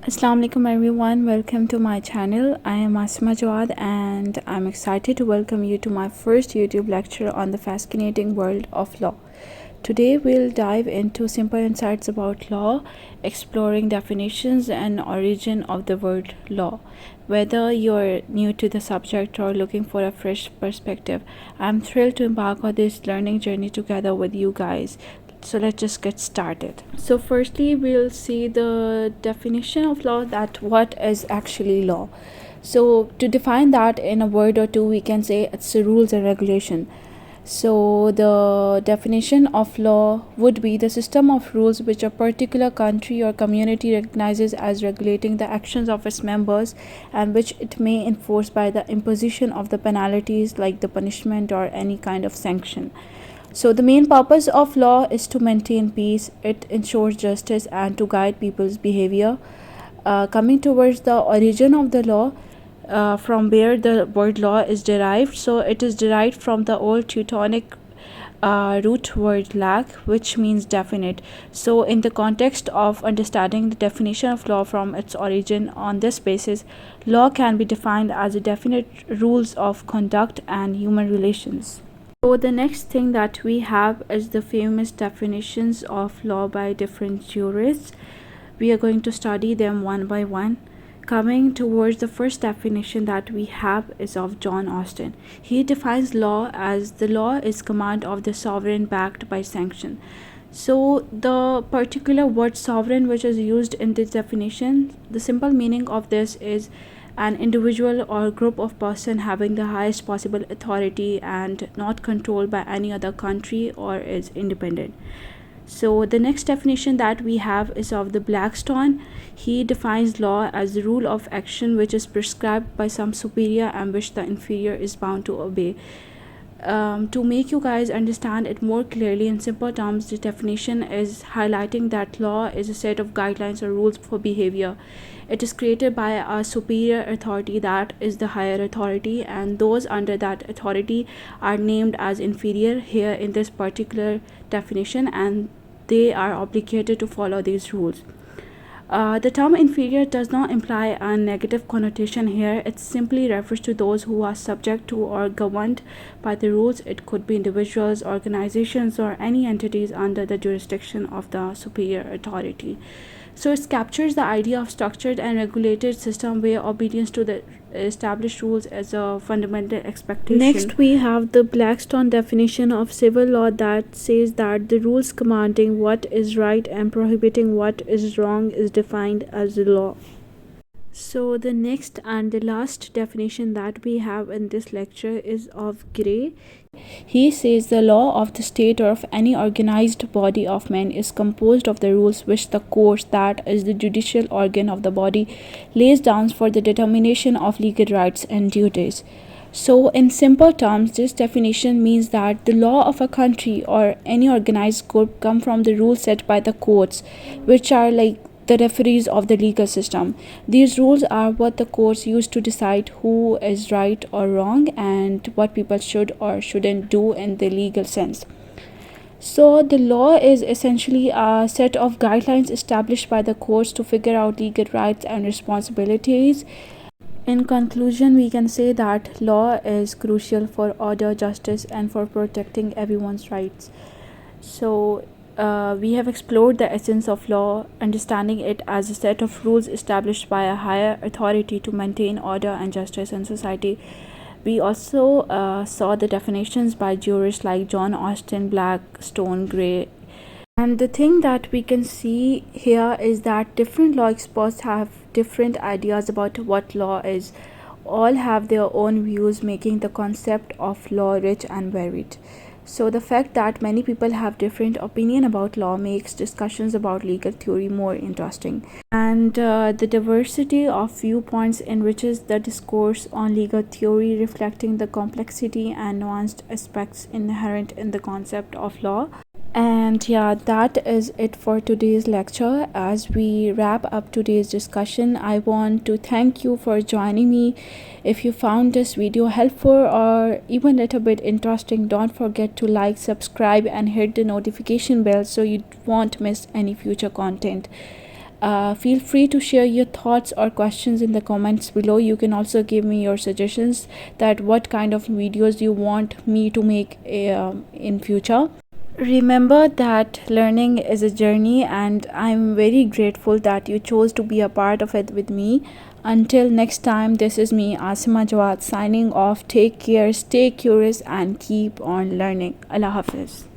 Assalamu alaikum everyone, welcome to my channel. I am Asima Jawad and I'm excited to welcome you to my first YouTube lecture on the fascinating world of law. Today we'll dive into simple insights about law, exploring definitions and origin of the word law. Whether you're new to the subject or looking for a fresh perspective, I'm thrilled to embark on this learning journey together with you guys. So let's just get started. So firstly we'll see the definition of law, that what is actually law. So to define that in a word or two, we can say it's the rules and regulation. So the definition of law would be the system of rules which a particular country or community recognizes as regulating the actions of its members, and which it may enforce by the imposition of the penalties like the punishment or any kind of sanction. So the main purpose of law is to maintain peace, it ensures justice and to guide people's behavior. Coming towards the origin of the law, from where the word law is derived, so it is derived from the old Teutonic root word lag, which means definite. So in the context of understanding the definition of law from its origin, on this basis law can be defined as a definite rules of conduct and human relations. So the next thing that we have is the famous definitions of law by different jurists. We are going to study them one by one. Coming towards the first definition that we have is of John Austin. He defines law as the law is command of the sovereign backed by sanction. So the particular word sovereign which is used in this definition, the simple meaning of this is an individual or group of person having the highest possible authority and not controlled by any other country or is independent. So the next definition that we have is of the Blackstone. He defines law as the rule of action which is prescribed by some superior and which the inferior is bound to obey. To make you guys understand it more clearly in simple terms, the definition is highlighting that law is a set of guidelines or rules for behavior. It is created by a superior authority, that is the higher authority, and those under that authority are named as inferior here in this particular definition, and they are obligated to follow these rules. The term inferior does not imply a negative connotation here. It simply refers to those who are subject to or governed by the rules. It could be individuals, organizations, or any entities under the jurisdiction of the superior authority. So it captures the idea of structured and regulated system where obedience to the established rules is a fundamental expectation. Next we have the Blackstone definition of civil law, that says that the rules commanding what is right and prohibiting what is wrong is defined as the law. So the next and the last definition that we have in this lecture is of Gray. He says the law of the state or of any organized body of men is composed of the rules which the courts, that is the judicial organ of the body, lays down for the determination of legal rights and duties. So in simple terms, this definition means that the law of a country or any organized group come from the rules set by the courts, which are like the referees of the legal system. These rules are what the courts use to decide who is right or wrong and what people should or shouldn't do in the legal sense. So the law is essentially a set of guidelines established by the courts to figure out legal rights and responsibilities. In conclusion, we can say that law is crucial for order, justice, and for protecting everyone's rights. So we have explored the essence of law, understanding it as a set of rules established by a higher authority to maintain order and justice in society. We also saw the definitions by jurists like John Austin, Blackstone, Gray. And the thing that we can see here is that different law experts have different ideas about what law is. All have their own views, making the concept of law rich and varied. So the fact that many people have different opinion about law makes discussions about legal theory more interesting. And the diversity of viewpoints enriches the discourse on legal theory, reflecting the complexity and nuanced aspects inherent in the concept of law. And yeah, that is it for today's lecture. As we wrap up today's discussion, I want to thank you for joining me. If you found this video helpful or even a little bit interesting, don't forget to like, subscribe, and hit the notification bell so you won't miss any future content. Feel free to share your thoughts or questions in the comments below. You can also give me your suggestions that what kind of videos you want me to make in future. Remember that learning is a journey, and I'm very grateful that you chose to be a part of it with me. Until next time, this is me, Asima Jawad, signing off. Take care, stay curious, and keep on learning. Allah Hafiz.